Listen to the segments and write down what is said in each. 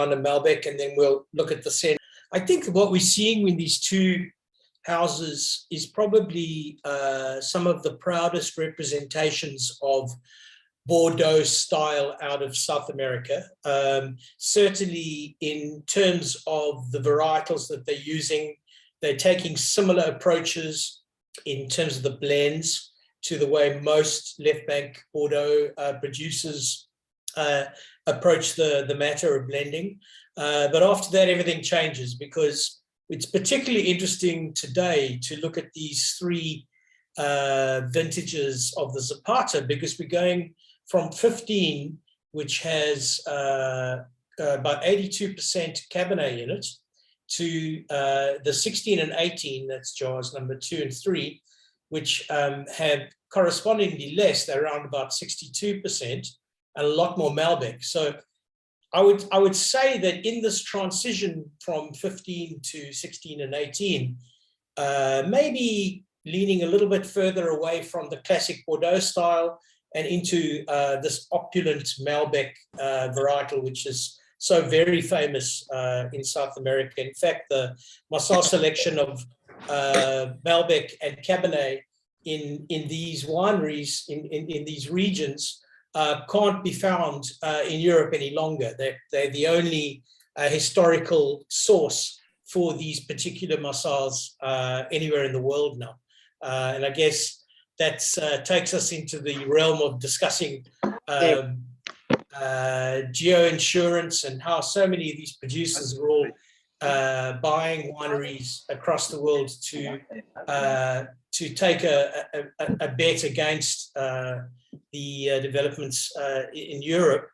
Malbec, and then we'll look at the Sena. I think what we're seeing in these two houses is probably some of the proudest representations of Bordeaux style out of South America. Certainly in terms of the varietals that they're using, they're taking similar approaches in terms of the blends to the way most left bank Bordeaux producers approach the matter of blending. But after that, everything changes, because it's particularly interesting today to look at these three vintages of the Zapata, because we're going from 15, which has about 82% Cabernet in it, to the 16 and 18, that's jars number 2 and 3, which have correspondingly less, they're around about 62%, and a lot more Malbec. So I would say that in this transition from 15 to 16 and 18, maybe leaning a little bit further away from the classic Bordeaux style and into this opulent Malbec varietal, which is so very famous in South America. In fact, the Marsal selection of Malbec and Cabernet in these wineries, in these regions, can't be found in Europe any longer. They're the only historical source for these particular Marsals anywhere in the world now. And I guess that takes us into the realm of discussing geoinsurance and how so many of these producers are all buying wineries across the world to take a bet against the developments in Europe,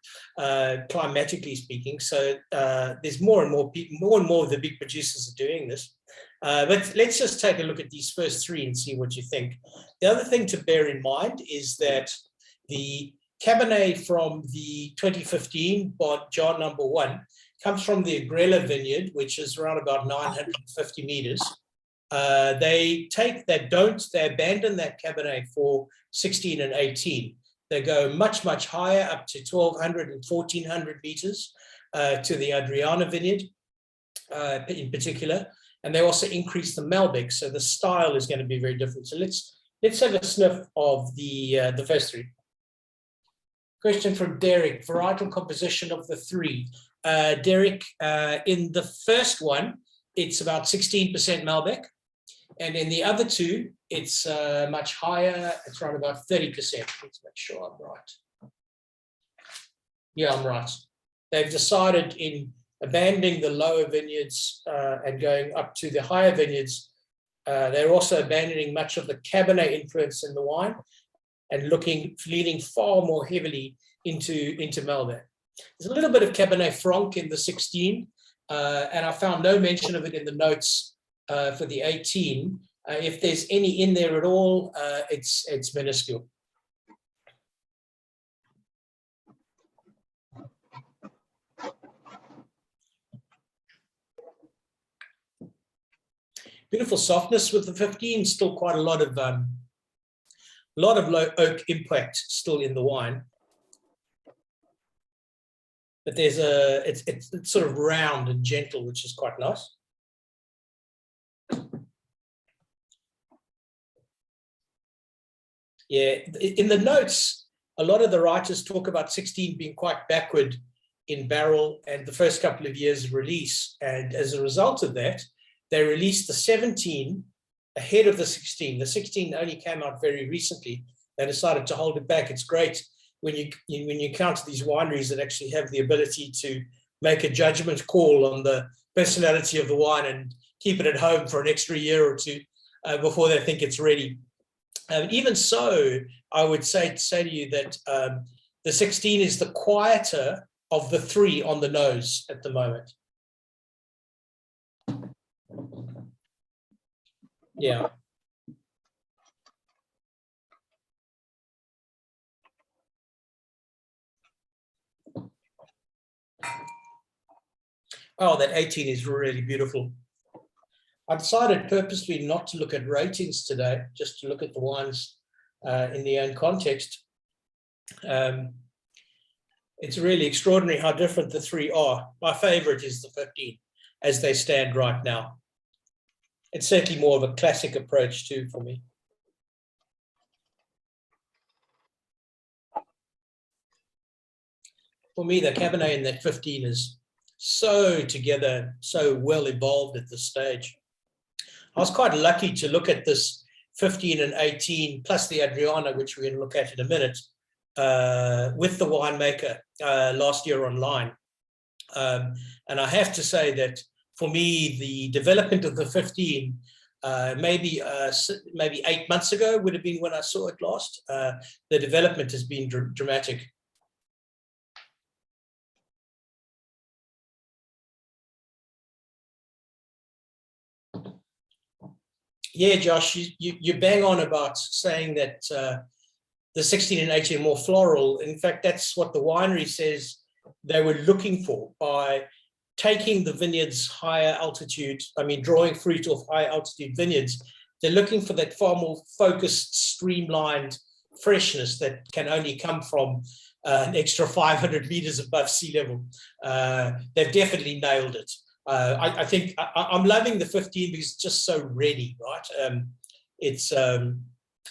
climatically speaking. So there's more and more people, more and more of the big producers are doing this. But let's just take a look at these first three and see what you think. The other thing to bear in mind is that the Cabernet from the 2015 jar number 1 comes from the Agrella Vineyard, which is around about 950 meters. They abandon that Cabernet for 16 and 18. They go much, much higher, up to 1,200 and 1,400 meters to the Adrianna Vineyard in particular. And they also increase the Malbec, so the style is going to be very different. So let's have a sniff of the first three. Question from Derek, varietal composition of the three. Derek, in the first one, it's about 16% Malbec. And in the other two, it's much higher. It's around about 30%. Let's make sure I'm right. Yeah, I'm right. They've decided in abandoning the lower vineyards and going up to the higher vineyards. They're also abandoning much of the Cabernet influence in the wine and leaning far more heavily into Malbec. There's a little bit of Cabernet Franc in the 16, and I found no mention of it in the notes for the 18. If there's any in there at all, it's minuscule. Beautiful softness with the 15, still quite a lot of low oak impact still in the wine. But there's it's sort of round and gentle, which is quite nice. Yeah, in the notes, a lot of the writers talk about 16 being quite backward in barrel and the first couple of years of release. And as a result of that, they released the 17 ahead of the 16. The 16 only came out very recently. They decided to hold it back. It's great when you encounter these wineries that actually have the ability to make a judgment call on the personality of the wine and keep it at home for an extra year or two before they think it's ready. Even so, I would say to you that the 16 is the quieter of the three on the nose at the moment. Yeah. Oh, that 18 is really beautiful. I decided purposely not to look at ratings today, just to look at the wines in their own context. It's really extraordinary how different the three are. My favorite is the 15 as they stand right now. It's certainly more of a classic approach too for me. For me, the Cabernet in that 15 is so together, so well evolved at this stage. I was quite lucky to look at this 15 and 18, plus the Adrianna, which we're going to look at in a minute, with the winemaker last year online. And I have to say that for me, the development of the 15, maybe 8 months ago would have been when I saw it last. The development has been dramatic. Yeah, Josh, you bang on about saying that the 16 and 18 are more floral. In fact, that's what the winery says they were looking for by taking the vineyards higher altitude, drawing fruit off high altitude vineyards. They're looking for that far more focused, streamlined freshness that can only come from an extra 500 meters above sea level. They've definitely nailed it. I think I'm loving the 15 because it's just so ready, right?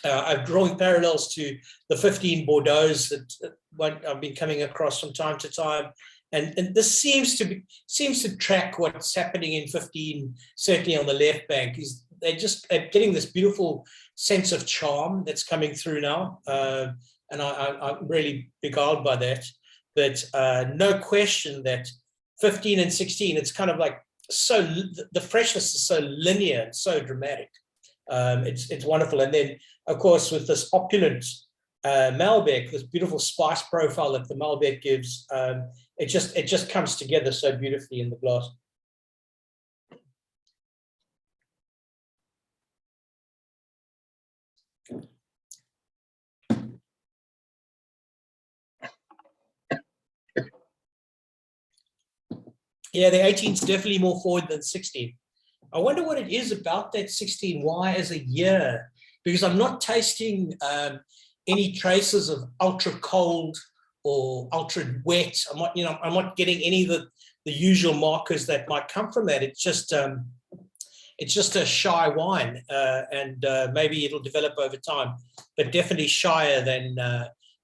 I'm drawing parallels to the 15 Bordeaux that I've been coming across from time to time, and this seems to track what's happening in 15. Certainly on the left bank, is they're getting this beautiful sense of charm that's coming through now, and I'm really beguiled by that. But no question that 15 and 16, it's kind of like the freshness is so linear and so dramatic. It's wonderful. And then, of course, with this opulent Malbec, this beautiful spice profile that the Malbec gives, it just comes together so beautifully in the glass. Yeah, the 18 is definitely more forward than 16. I wonder what it is about that 16. Why as a year? Because I'm not tasting any traces of ultra cold or ultra wet. I'm not getting any of the usual markers that might come from that. It's just a shy wine, and maybe it'll develop over time, but definitely shyer than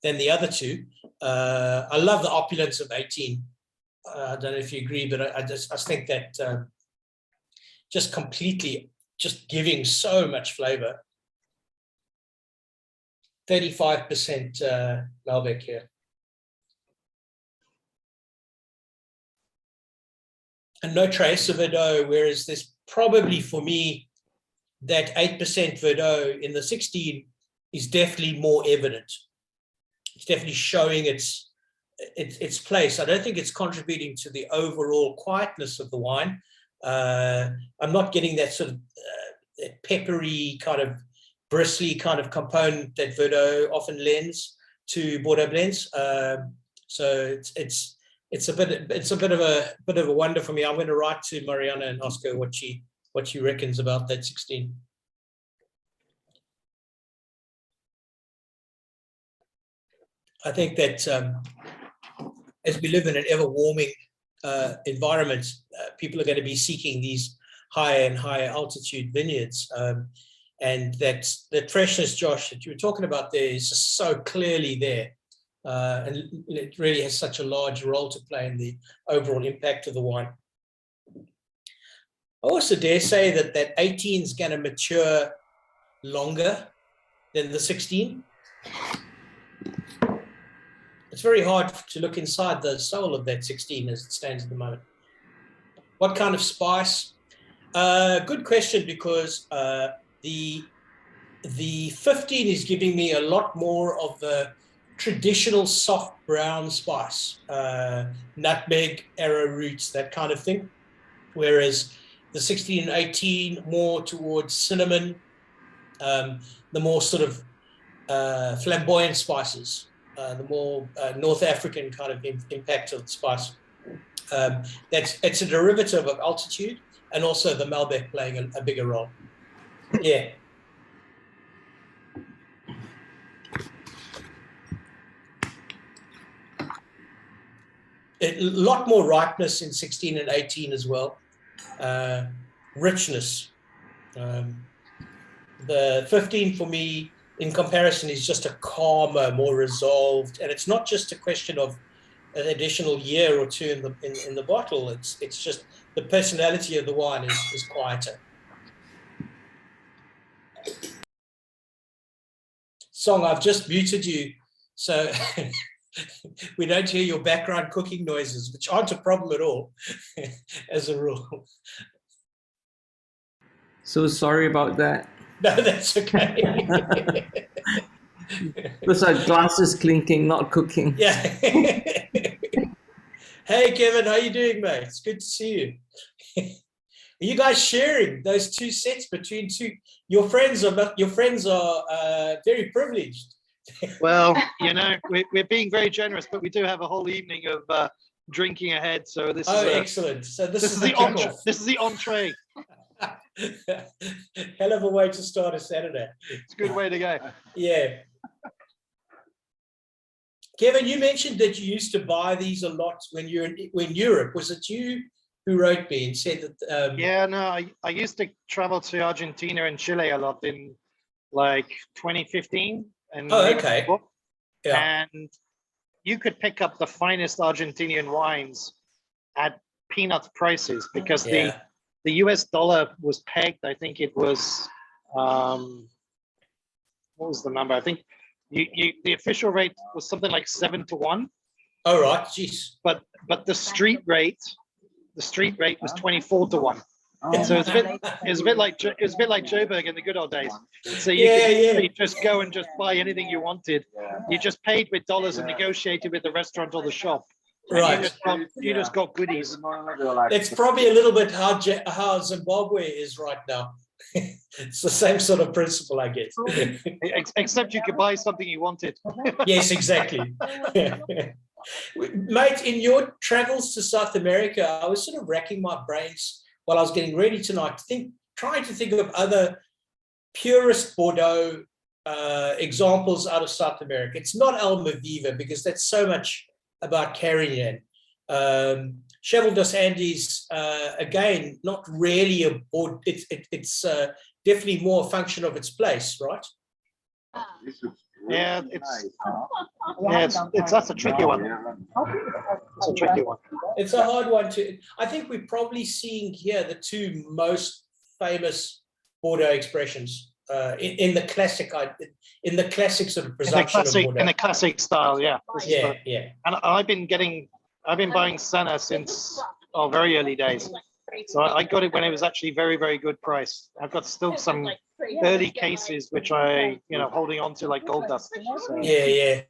the other two. I love the opulence of 18. I don't know if you agree, but I think that just completely giving so much flavor. 35% Malbec here. And no trace of Verdot, whereas there's probably, for me, that 8% Verdot in the 16 is definitely more evident. It's definitely showing its place. I don't think it's contributing to the overall quietness of the wine. I'm not getting that sort of peppery kind of bristly kind of component that Verdot often lends to Bordeaux blends. So it's a bit of a wonder for me. I'm going to write to Mariana and ask her what she reckons about that 16. I think that as we live in an ever warming environment, people are going to be seeking these higher and higher altitude vineyards. And that freshness, Josh, that you were talking about there is just so clearly there. And it really has such a large role to play in the overall impact of the wine. I also dare say that 18 is going to mature longer than the 16. It's very hard to look inside the soul of that 16 as it stands at the moment. What kind of spice? Good question, because the 15 is giving me a lot more of the traditional soft brown spice, nutmeg, arrowroots, that kind of thing. Whereas the 16 and 18 more towards cinnamon, the more sort of flamboyant spices, the more North African kind of impact of the spice. It's a derivative of altitude, and also the Malbec playing a bigger role. Yeah. A lot more ripeness in 16 and 18 as well. Richness. The 15 for me, in comparison, is just a calmer, more resolved, and it's not just a question of an additional year or two in the bottle. It's just the personality of the wine is quieter. Song, I've just muted you, so we don't hear your background cooking noises, which aren't a problem at all, as a rule. So sorry about that. No, that's okay. Those are glasses clinking, not cooking. Yeah. Hey, Kevin, how you doing, mate? It's good to see you. Are you guys sharing those two sets between two? Your friends are very privileged. Well, you know, we're being very generous, but we do have a whole evening of drinking ahead. So this is excellent. So this is the this is the entree. Hell of a way to start a Saturday. It's a good way to go. Yeah. Kevin, you mentioned that you used to buy these a lot when you're in Europe. Was it you who wrote me and said that? Yeah, no, I used to travel to Argentina and Chile a lot in like 2015. And okay. Yeah. And you could pick up the finest Argentinian wines at peanut prices because the US dollar was pegged. I think it was what was the number? I think the official rate was something like 7 to 1. Oh right, jeez. But the street rate was 24 to 1. So it's a bit like Joburg in the good old days. So you could just go and just buy anything you wanted. You just paid with dollars and negotiated with the restaurant or the shop. Right. You just got goodies. It's probably a little bit how Zimbabwe is right now. It's the same sort of principle, I guess. Except you could buy something you wanted. Yes, exactly. Mate, in your travels to South America, I was sort of racking my brains while I was getting ready tonight, trying to think of other purist Bordeaux examples out of South America. It's not Almaviva because that's so much about Carignan. Cheval dos Andes, again, not really a board. It's definitely more a function of its place, right? Yeah, that's a tricky one. It's a tricky one. It's a hard one to. I think we're probably seeing here the two most famous Bordeaux expressions in the classic sort of presumption of Bordeaux. In the classic style, yeah. Yeah. And I've been buying Sena since very early days. So I got it when it was actually very, very good price. I've got still some early cases which holding on to like gold dust. So. Yeah.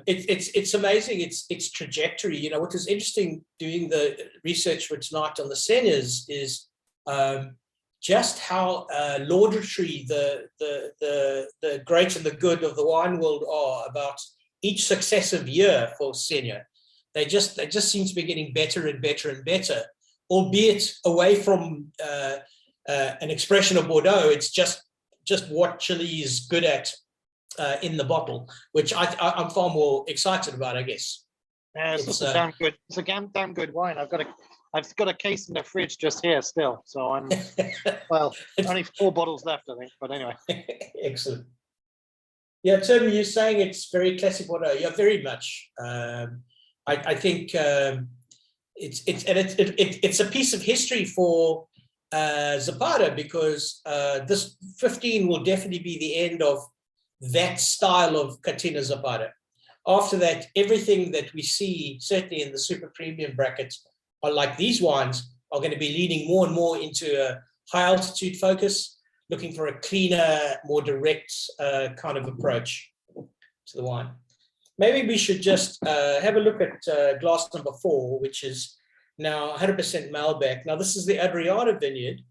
It's amazing its trajectory. You know what is interesting doing the research for tonight on the Senas is just how laudatory the great and the good of the wine world are about each successive year for Sena. They just seem to be getting better and better and better, albeit away from an expression of Bordeaux. It's just what Chile is good at in the bottle, which I'm far more excited about, I guess. Yeah, it's a damn good. It's a damn good wine. I've got a case in the fridge just here still. So I'm only 4 bottles left, I think. But anyway, excellent. Yeah, Tim, you're saying it's very classic Bordeaux. Yeah, very much. I think it's a piece of history for Zapata because this 15 will definitely be the end of that style of Catena Zapata. After that, everything that we see, certainly in the super premium brackets, are like these wines, are going to be leaning more and more into a high altitude focus, looking for a cleaner, more direct kind of approach to the wine. Maybe we should just have a look at glass number 4, which is now 100% Malbec. Now, this is the Adrianna Vineyard.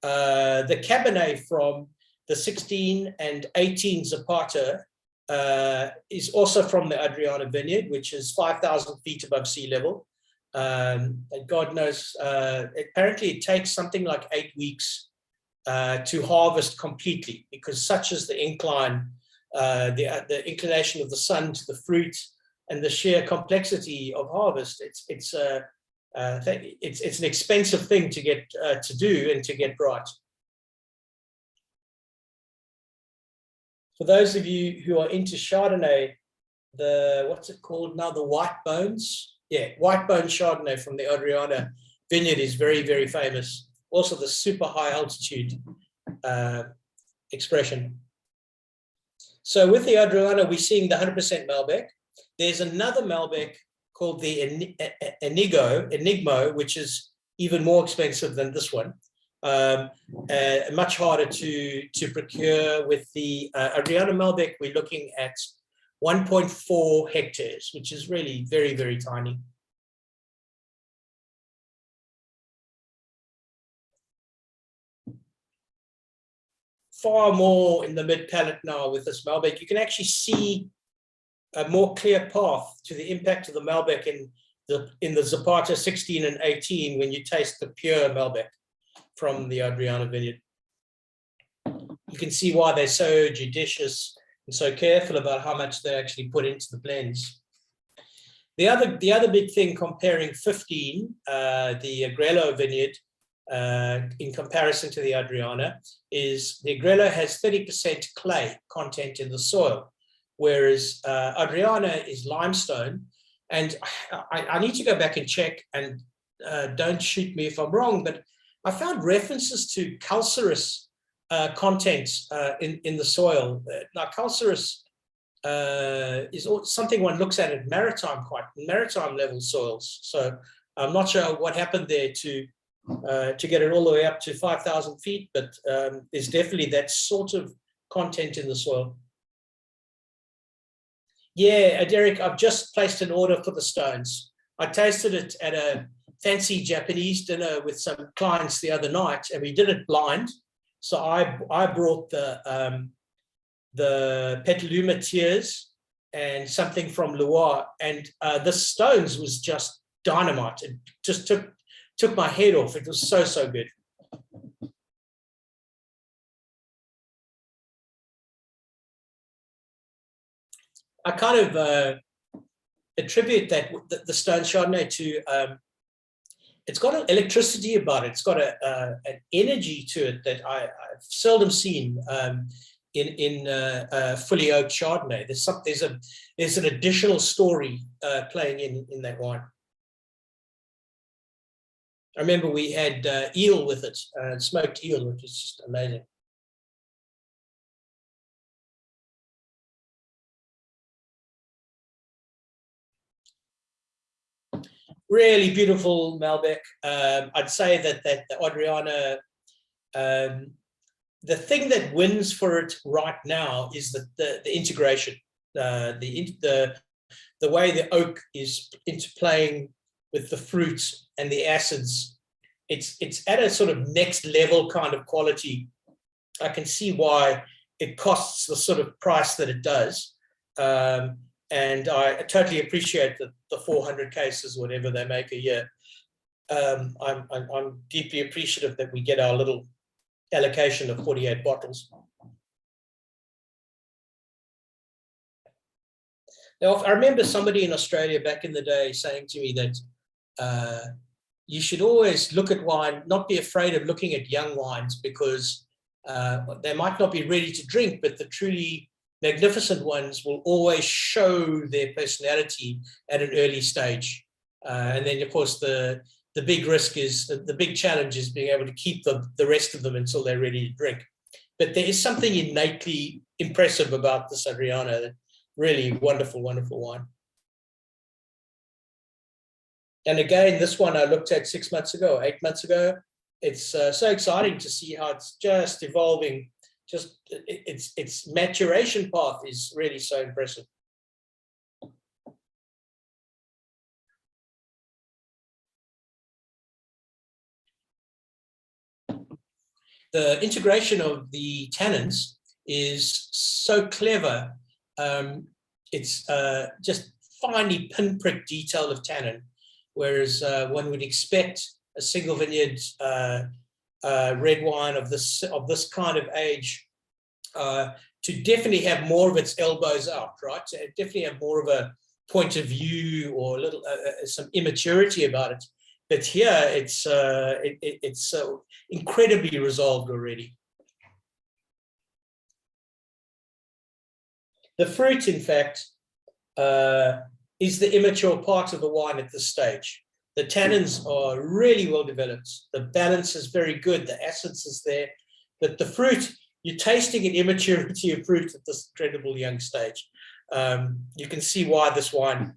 The Cabernet from the 16 and 18 Zapata is also from the Adrianna Vineyard, which is 5,000 feet above sea level. And God knows, apparently it takes something like 8 weeks to harvest completely, because such is the incline, the inclination of the sun to the fruit, and the sheer complexity of harvest, it's an expensive thing to get to do and to get right. For those of you who are into Chardonnay, what's it called now? The white bones? Yeah, white bone Chardonnay from the Adrianna Vineyard is very, very famous. Also the super high altitude expression. So with the Adrianna, we're seeing the 100% Malbec. There's another Malbec called the Enigmo, which is even more expensive than this one. Much harder to procure. With the Adrianna Malbec, we're looking at 1.4 hectares, which is really very, very tiny. Far more in the mid palate now with this Malbec. You can actually see a more clear path to the impact of the Malbec in the Zapata 16 and 18 when you taste the pure Malbec from the Adrianna Vineyard. You can see why they're so judicious and so careful about how much they actually put into the blends. The other big thing comparing 15, the Agrello Vineyard, in comparison to the Adrianna, is the Agrello has 30% clay content in the soil, whereas Adrianna is limestone. And I need to go back and check, and don't shoot me if I'm wrong, but I found references to calcareous content in the soil. Now, calcareous is something one looks at maritime level soils. So I'm not sure what happened there to get it all the way up to 5,000 feet, but there's definitely that sort of content in the soil. Yeah, Derek, I've just placed an order for the stones. I tasted it at a fancy Japanese dinner with some clients the other night, and we did it blind. So I brought the Petaluma Tears and something from Loire, and the stones was just dynamite. It just took my head off. It was so good. I kind of attribute the stone Chardonnay to it's got an electricity about it. It's got an energy to it that I've seldom seen in fully oaked Chardonnay. There's an additional story playing in that wine. I remember we had eel with it, smoked eel, which is just amazing. Really beautiful Malbec. I'd say that the Adrianna, the thing that wins for it right now is the integration, the way the oak is interplaying with the fruit and the acids. It's at a sort of next level kind of quality. I can see why it costs the sort of price that it does. And I totally appreciate the 400 cases, whatever they make a year. I'm deeply appreciative that we get our little allocation of 48 bottles. Now, I remember somebody in Australia back in the day saying to me that you should always look at wine, not be afraid of looking at young wines, because they might not be ready to drink, but the truly magnificent ones will always show their personality at an early stage. And then, of course, the big risk is, the big challenge is being able to keep the rest of them until they're ready to drink. But there is something innately impressive about this Adrianna. Really wonderful, wonderful wine. And again, this one I looked at 6 months ago, 8 months ago. It's so exciting to see how it's just evolving. Just its maturation path is really so impressive. The integration of the tannins is so clever. It's just finely pinprick detail of tannin, whereas one would expect a single vineyard red wine of this kind of age to definitely have more of its elbows out, right? To definitely have more of point of view or a little some immaturity about it. But here it's so incredibly resolved already. The fruit, in fact, is the immature part of the wine at this stage. The tannins are really well developed. The balance is very good. The acids is there. But the fruit, you're tasting an immaturity of fruit at this incredible young stage. You can see why this wine,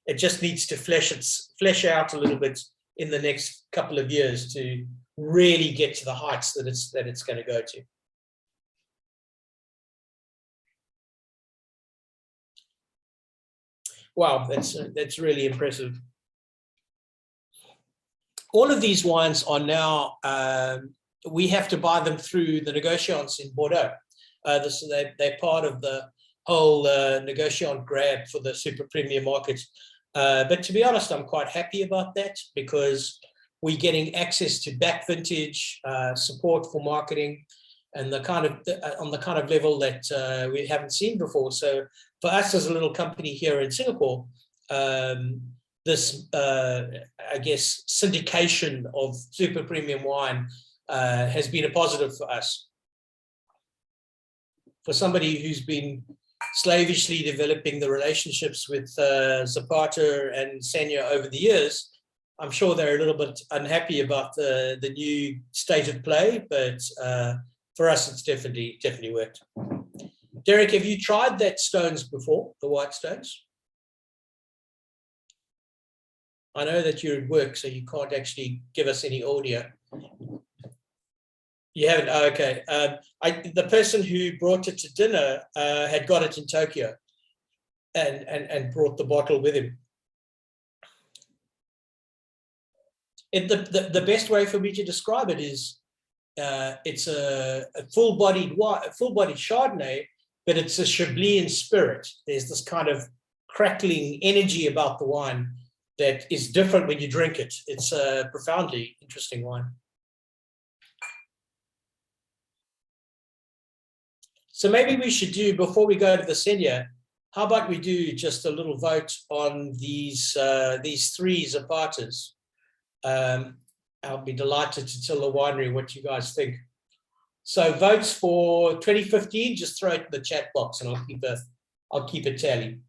it just needs to flesh out a little bit in the next couple of years to really get to the heights that it's going to go to. Wow, that's really impressive. All of these wines are now, we have to buy them through the negociants in Bordeaux. They're part of the whole negociant grab for the super premium market. But to be honest, I'm quite happy about that because we're getting access to back vintage, support for marketing, and on the kind of level that we haven't seen before. So for us as a little company here in Singapore, this, I guess, syndication of super premium wine has been a positive for us. For somebody who's been slavishly developing the relationships with Zapata and Sena over the years, I'm sure they're a little bit unhappy about the new state of play, but for us, it's definitely worked. Derek, have you tried that stones before, the white stones? I know that you're at work, so you can't actually give us any audio. You haven't? Oh, okay. The person who brought it to dinner had got it in Tokyo and brought the bottle with him. The best way for me to describe it is it's a full-bodied Chardonnay, but it's a Chablis in spirit. There's this kind of crackling energy about the wine that is different when you drink it. It's a profoundly interesting wine. So maybe we should do, before we go to the Sena, how about we do just a little vote on these three Zapatas? I'll be delighted to tell the winery what you guys think. So votes for 2015, just throw it in the chat box and I'll keep a tally.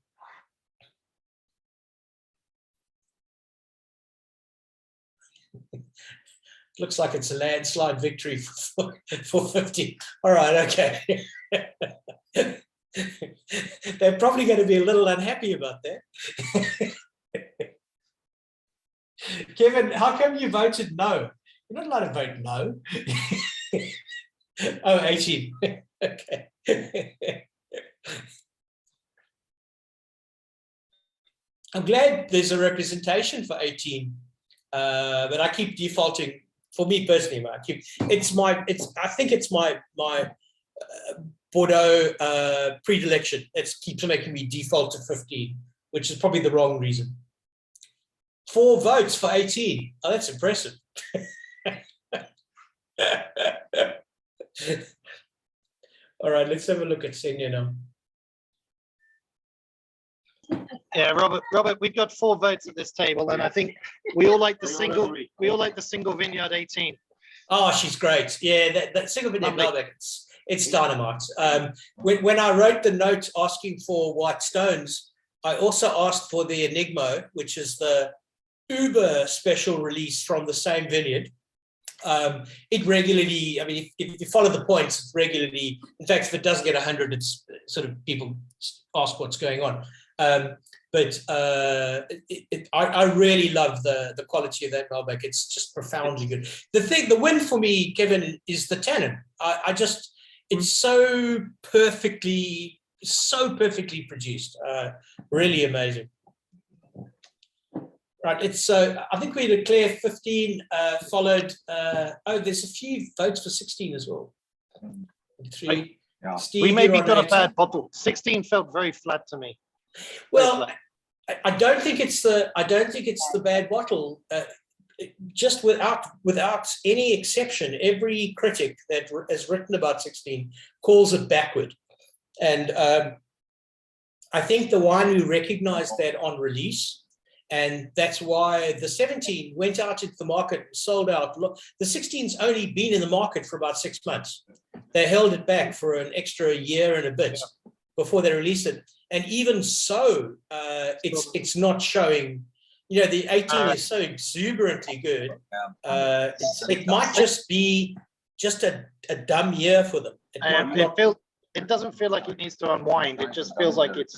Looks like it's a landslide victory for 50. All right, okay. They're probably going to be a little unhappy about that. Kevin, how come you voted no? You're not allowed to vote no. Oh, 18. Okay. I'm glad there's a representation for 18, but I keep defaulting. For me personally, I think it's my Bordeaux predilection. It keeps making me default to 15, which is probably the wrong reason. 4 votes for 18. Oh, that's impressive. All right, let's have a look at Sena now. Yeah, Robert, we've got 4 votes at this table, and I think we all like the single Vineyard 18. Oh, she's great. Yeah, that single Vineyard Malbec, it's dynamite. When I wrote the note asking for white stones, I also asked for the Enigma, which is the uber special release from the same vineyard. It regularly, I mein, if you follow the points, it's regularly, in fact, if it doesn't get 100, it's sort of people ask what's going on. But I really love the quality of that Malbec. It's just profoundly good. The win for me, Kevin, is the tannin. It's so perfectly produced. Really amazing. Right, it's I think we declare 15 followed. Oh, there's a few votes for 16 as well. 3. Yeah. Steve, We maybe you're on got a 18. bad bottle. 16 felt very flat to me. Well, I don't think it's the bad bottle. Just without any exception, every critic that has written about 16 calls it backward, and I think the winery recognized that on release, and that's why the 17 went out into the market and sold out. The 16's only been in the market for about 6 months. They held it back for an extra year and a bit before they released it. And even so, it's not showing. You know, the 18 is so exuberantly good. It might just be just a dumb year for them. It doesn't feel like it needs to unwind. It just feels like it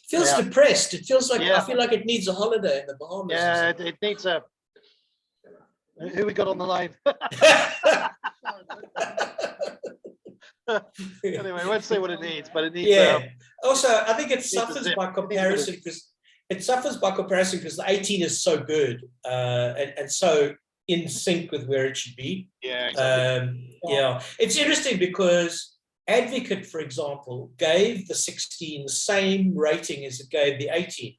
feels depressed. It feels like I feel like it needs a holiday in the Bahamas. Yeah, it needs a. Who we got on the line? Anyway, I won't say what it needs, but it needs. Also, I think it suffers by comparison because the 18 is so good and so in sync with where it should be. Yeah, exactly. It's interesting because Advocate, for example, gave the 16 the same rating as it gave the 18,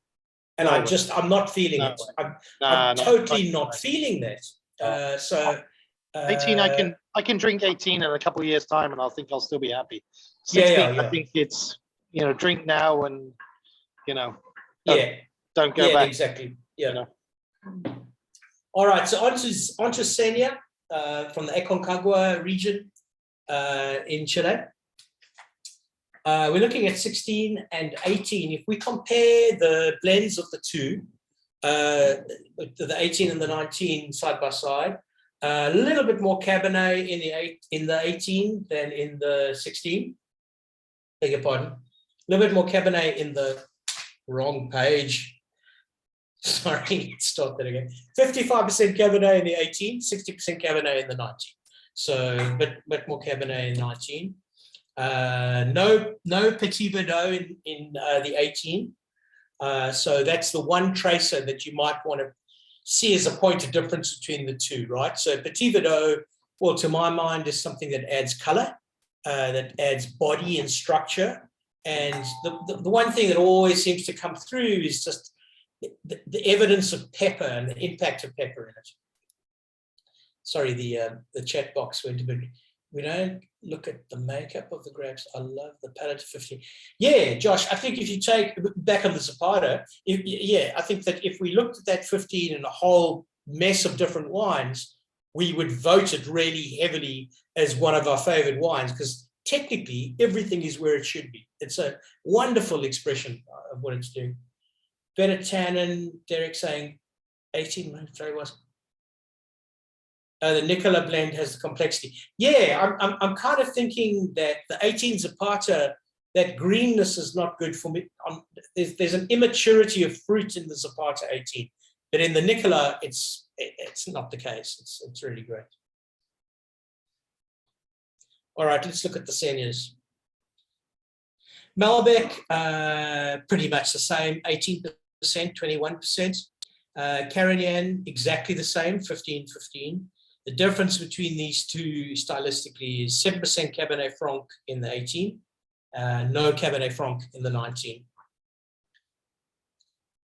and I'm not feeling it. I'm totally not feeling that. So 18, I can drink 18 in a couple of years' time, and I think I'll still be happy. 16, I think it's drink now and don't go back. Exactly. Yeah. All right. So on to Sena from the Aconcagua region in Chile. We're looking at 16 and 18. If we compare the blends of the two, the 18 and the 19 side by side, a little bit more Cabernet in the 18 than in the 16. Beg your pardon. A little bit more Cabernet in the wrong page. Sorry, start that again. 55% Cabernet in the 18, 60% Cabernet in the 19. So, but more Cabernet in 19. No Petit Verdot in the 18. So that's the one tracer that you might want to see as a point of difference between the two, right? So Petit Verdot, well, to my mind, is something that adds color, that adds body and structure. And the one thing that always seems to come through is just the evidence of pepper and the impact of pepper in it. Sorry, the chat box went a bit. We don't look at the makeup of the grapes. I love the palate of 15. Yeah, Josh, I think if you take back on the Zapata, I think that if we looked at that 15 and a whole mess of different wines, we would vote it really heavily as one of our favorite wines because technically everything is where it should be. It's a wonderful expression of what it's doing. Better tannin, Derek saying 18 months flavor was. The Nicolas blend has the complexity. Yeah, I'm kind of thinking that the 18 Zapata, that greenness is not good for me. There's an immaturity of fruit in the Zapata 18, but in the Nicolas, it's not the case. It's really great. All right, let's look at the Senas. Malbec, pretty much the same, 18%, 21%. Carignan, exactly the same, 15-15. The difference between these two stylistically is 7% Cabernet Franc in the 18, no Cabernet Franc in the 19.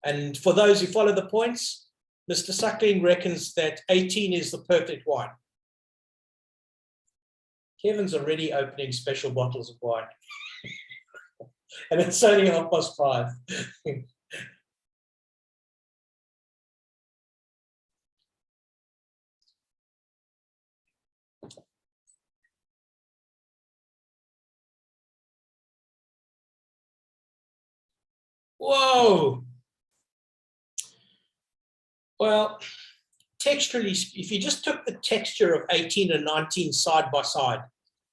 And for those who follow the points, Mr. Suckling reckons that 18 is the perfect wine. Kevin's already opening special bottles of wine. And it's only 5:30. Whoa. Well, texturally, if you just took the texture of 18 and 19 side by side,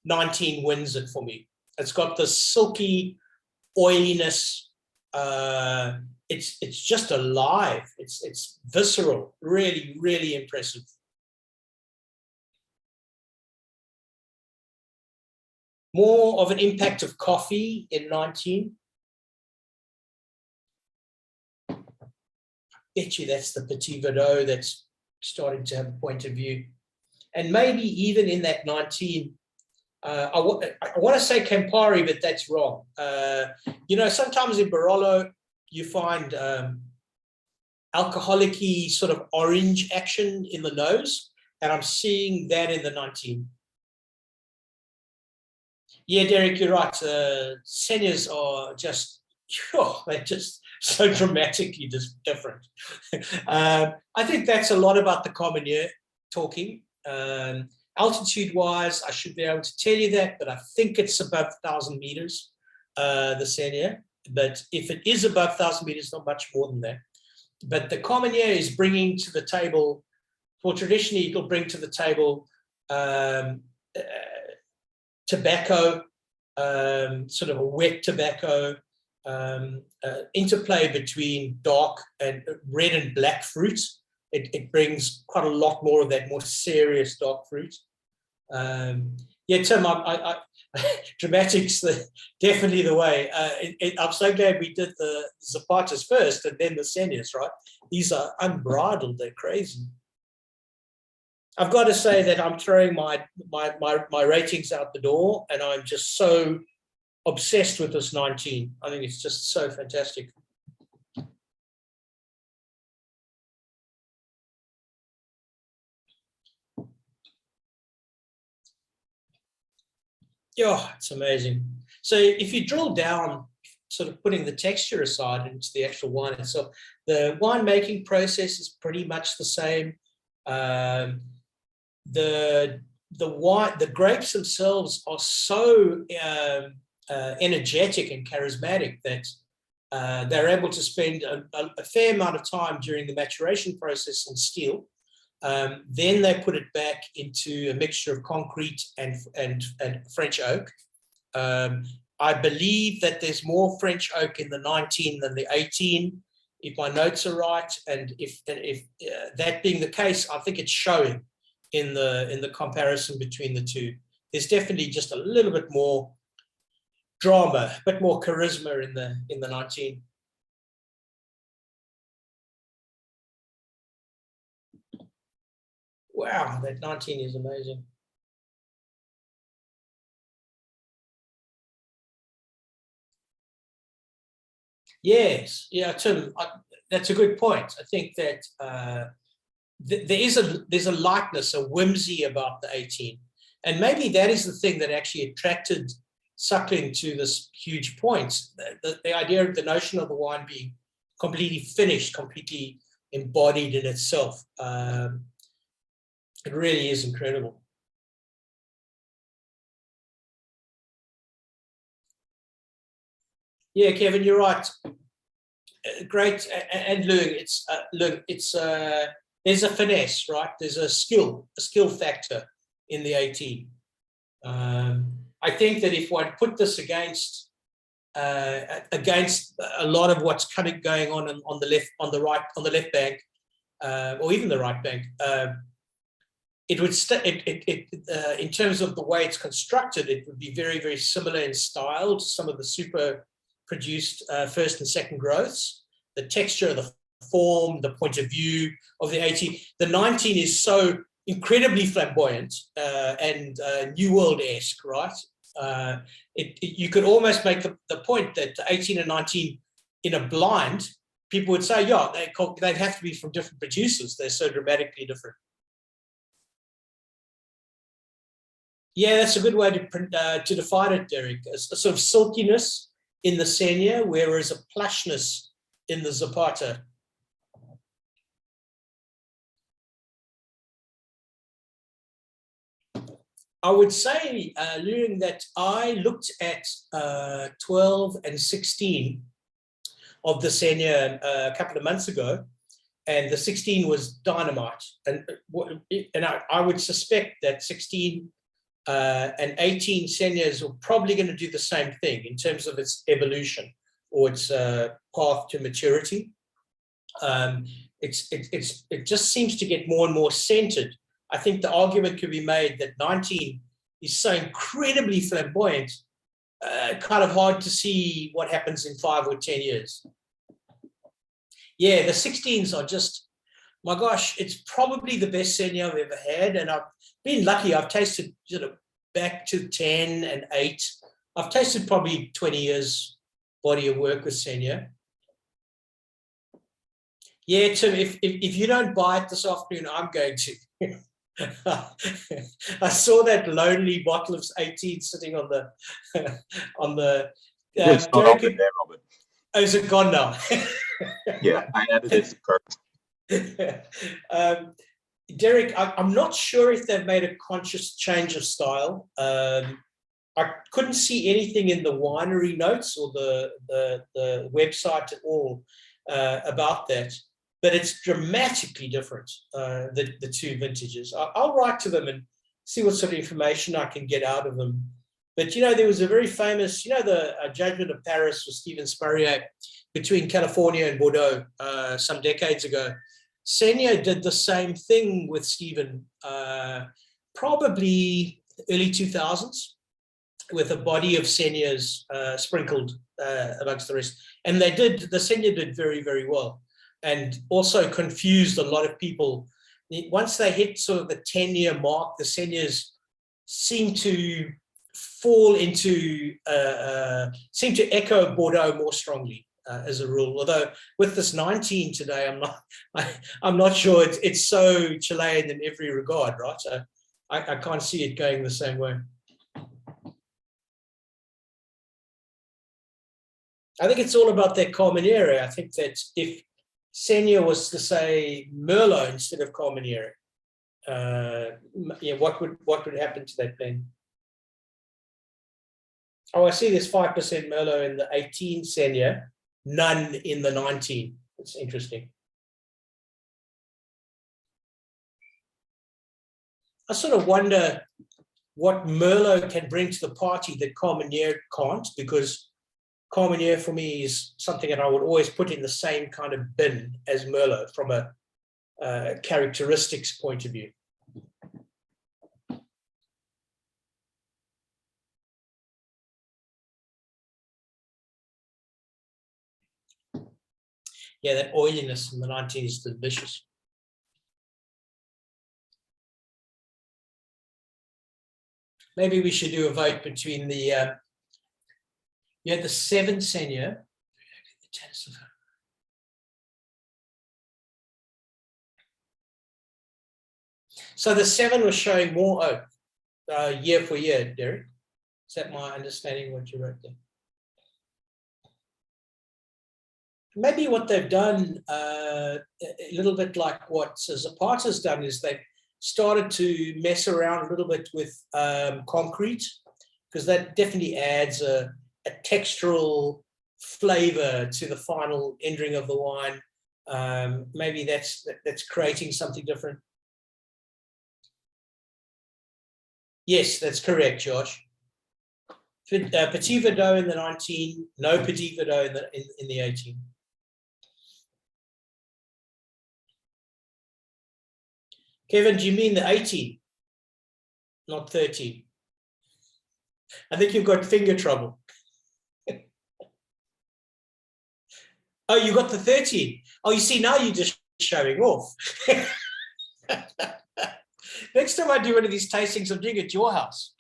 19 wins it for me. It's got the silky oiliness. It's just alive. It's visceral. Really, really impressive. More of an impact of coffee in 19. Bet you that's the Petit Verdot that's starting to have a point of view. And maybe even in that 19, I want to say Campari, but that's wrong. Sometimes in Barolo, you find alcoholic-y sort of orange action in the nose, and I'm seeing that in the 19. Yeah, Derek, you're right. Senas are just sure, they're just so dramatically different. I think that's a lot about the Carmenere talking. Altitude-wise, I should be able to tell you that, but I think it's above 1,000 meters, the Sena. But if it is above 1,000 meters, not much more than that. But the Carmenere is bringing to the table, well, traditionally it'll bring to the table tobacco, sort of a wet tobacco, interplay between dark and red and black fruit. It brings quite a lot more of that more serious dark fruit. Yeah, Tim, dramatics, definitely the way. I'm so glad we did the Zapatas first and then the Senas, right? These are unbridled, they're crazy. I've got to say that I'm throwing my ratings out the door, and I'm just so obsessed with this 19. I think it's just so fantastic. Yeah, it's amazing. So if you drill down, sort of putting the texture aside into the actual wine itself, the winemaking process is pretty much the same. The grapes themselves are so energetic and charismatic that they're able to spend a fair amount of time during the maturation process in steel. Then they put it back into a mixture of concrete and French oak. I believe that there's more French oak in the 19 than the 18, if my notes are right. And if that being the case, I think it's showing in the comparison between the two. There's definitely just a little bit more drama, a bit more charisma in the 19. Wow, that 19 is amazing. Yes, yeah, Tim, that's a good point. I think that there's a lightness, a whimsy about the 18. And maybe that is the thing that actually attracted Suckling to this huge point. The idea of the notion of the wine being completely finished, completely embodied in itself. It really is incredible. Yeah, Kevin, you're right. Great, and there's a finesse, right? There's a skill factor in the 18. I think that if one put this against a lot of what's going on the left, on the left bank, or even the right bank, it would in terms of the way it's constructed, it would be very, very similar in style to some of the super produced first and second growths. The texture, the form, the point of view of the 18. The 19 is so incredibly flamboyant and New World-esque, right? You could almost make the point that 18 and 19 in a blind, people would say, yeah, they have to be from different producers. They're so dramatically different. Yeah, that's a good way to define it, Derek. A sort of silkiness in the Sena, whereas a plushness in the Zapata. I would say, Luring, that I looked at 12 and 16 of the Sena a couple of months ago, and the 16 was dynamite. And I would suspect that 16 and 18 Senas are probably going to do the same thing in terms of its evolution or its path to maturity. It just seems to get more and more centered. I think the argument could be made that 19 is so incredibly flamboyant, kind of hard to see what happens in 5 or 10 years. Yeah, the 16s are just, my gosh, it's probably the best Sena I've ever had. And I've been lucky. I've tasted back to 10 and 8. I've tasted probably 20 years body of work with Sena. Yeah, Tim, if you don't buy it this afternoon, I'm going to. I saw that lonely bottle of 18 sitting on the Derek, there, Robert. Oh, is it gone now? Yeah, I added it to cart. Derek, I'm not sure if they've made a conscious change of style. I couldn't see anything in the winery notes or the website at all about that, but it's dramatically different, the two vintages. I'll write to them and see what sort of information I can get out of them. But, you know, there was a very famous, you know, the Judgment of Paris with Stephen Spurrier between California and Bordeaux some decades ago. Sena did the same thing with Stephen, probably early 2000s, with a body of Senas sprinkled amongst the rest. And the Sena did very, very well, and also confused a lot of people. Once they hit sort of the 10-year mark, the Senas seem to fall into, seem to echo Bordeaux more strongly as a rule. Although with this 19 today, I'm not sure it's so Chilean in every regard, right? So I can't see it going the same way. I think it's all about their Carmenere. I think that if Sena was to say Merlot instead of Carmenere, yeah, what would happen to that blend? Oh, I see there's 5% Merlot in the 18 Sena, none in the 19. It's interesting. I sort of wonder what Merlot can bring to the party that Carmenere can't, because Carmenere for me is something that I would always put in the same kind of bin as Merlot from a characteristics point of view. Yeah, that oiliness in the 19 is delicious. Maybe we should do a vote between the the 7 Sena. So the 7 was showing more oak year for year, Derek. Is that my understanding what you wrote there? Maybe what they've done, a little bit like what Zapata's done, is they've started to mess around a little bit with concrete, because that definitely adds a textural flavor to the final rendering of the wine. Maybe that's creating something different. Yes, that's correct, Josh. Petit Verdot in the 19, no Petit Verdot in the 18. Kevin, do you mean the 18, not 13? I think you've got finger trouble. Oh, you got the 13. Oh, you see, now you're just showing off. Next time I do one of these tastings, I'm doing it at your house.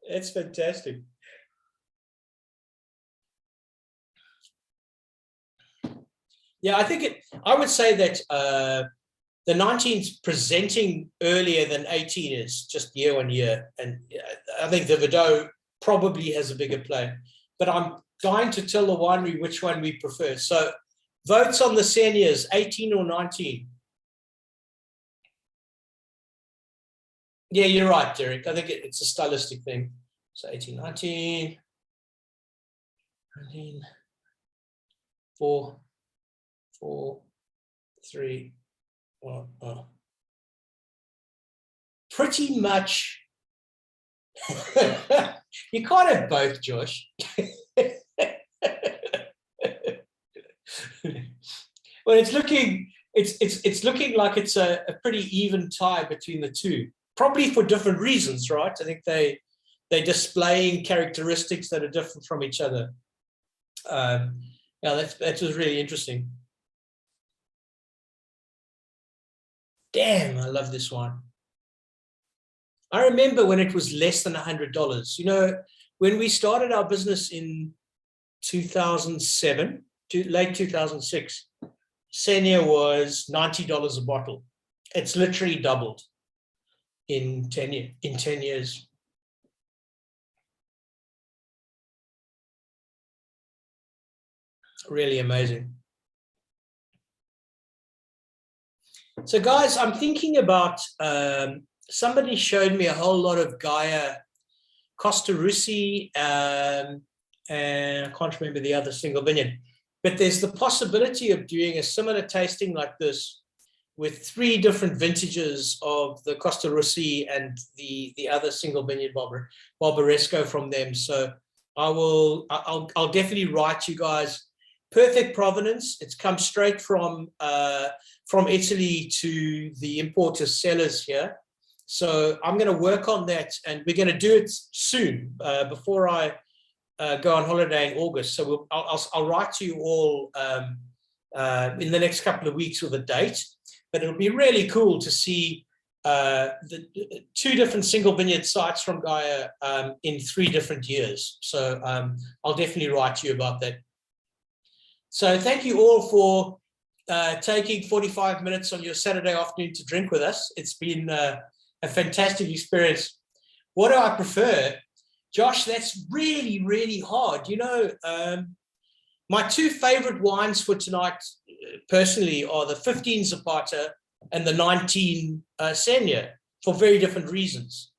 That's fantastic. Yeah, I would say that the 19's presenting earlier than 18 is, just year on year. And I think the Verdot probably has a bigger play. But I'm dying to tell the winery which one we prefer. So votes on the Senas, 18 or 19? Yeah, you're right, Derek. I think it's a stylistic thing. So 18, 19, 19, 4, 4, 3, 1. Pretty much. You can't have both, Josh. Well, it's looking like it's a pretty even tie between the two, probably for different reasons, right? I think they're displaying characteristics that are different from each other. Yeah, that was really interesting. Damn, I love this one. I remember when it was less than $100. You know, when we started our business in 2007, late 2006, Sena was $90 a bottle. It's literally doubled in 10 years. Really amazing. So guys, I'm thinking about, somebody showed me a whole lot of Gaia Costa Russi, and I can't remember the other single vineyard, but there's the possibility of doing a similar tasting like this with 3 different vintages of the Costa Russi and the other single vineyard Barbaresco from them. So I'll definitely write you guys. Perfect provenance. It's come straight from Italy to the importers sellers here. So I'm going to work on that, and we're going to do it soon, before I go on holiday in August. So I'll write to you all in the next couple of weeks with a date. But it'll be really cool to see the 2 different single vineyard sites from Gaia in 3 different years. So I'll definitely write to you about that. So thank you all for taking 45 minutes on your Saturday afternoon to drink with us. It's been a fantastic experience. What do I prefer? Josh, that's really, really hard. You know, my 2 favorite wines for tonight, personally, are the 15 Zapata and the 19 Sena, for very different reasons.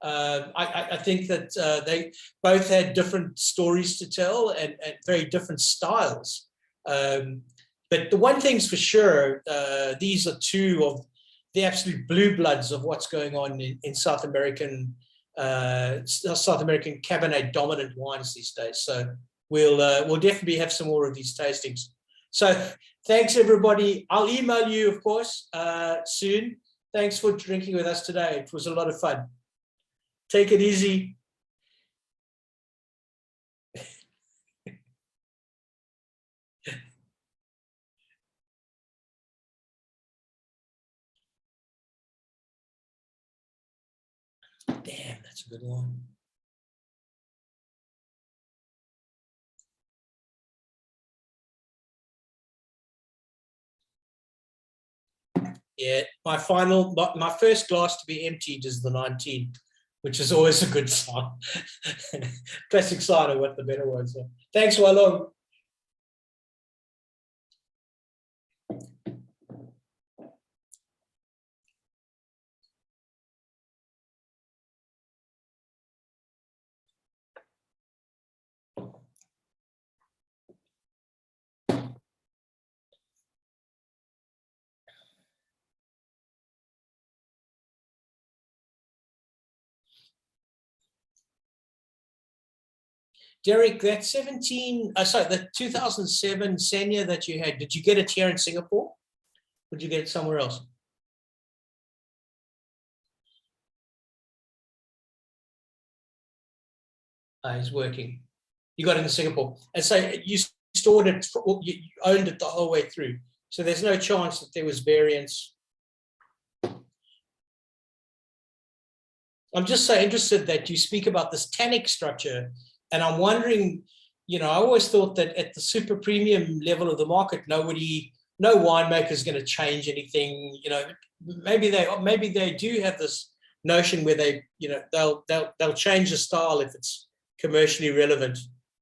I think that they both had different stories to tell and very different styles. But the one thing's for sure, these are 2 of the absolute blue bloods of what's going on in South American Cabernet dominant wines these days. So we'll definitely have some more of these tastings. So thanks everybody. I'll email you, of course, soon. Thanks for drinking with us today. It was a lot of fun. Take it easy. Damn, that's a good one. Yeah, my first glass to be emptied is the 19, which is always a good sign. Classic sign of what the better ones are. Thanks, Walong. Derek, that the 2007 Sena that you had, did you get it here in Singapore? Or did you get it somewhere else? He's working. You got it in Singapore. And so you stored it, you owned it the whole way through. So there's no chance that there was variance. I'm just so interested that you speak about this tannic structure. And I'm wondering, you know, I always thought that at the super premium level of the market, no winemaker is going to change anything. You know, maybe they do have this notion where they, you know, they'll change the style if it's commercially relevant.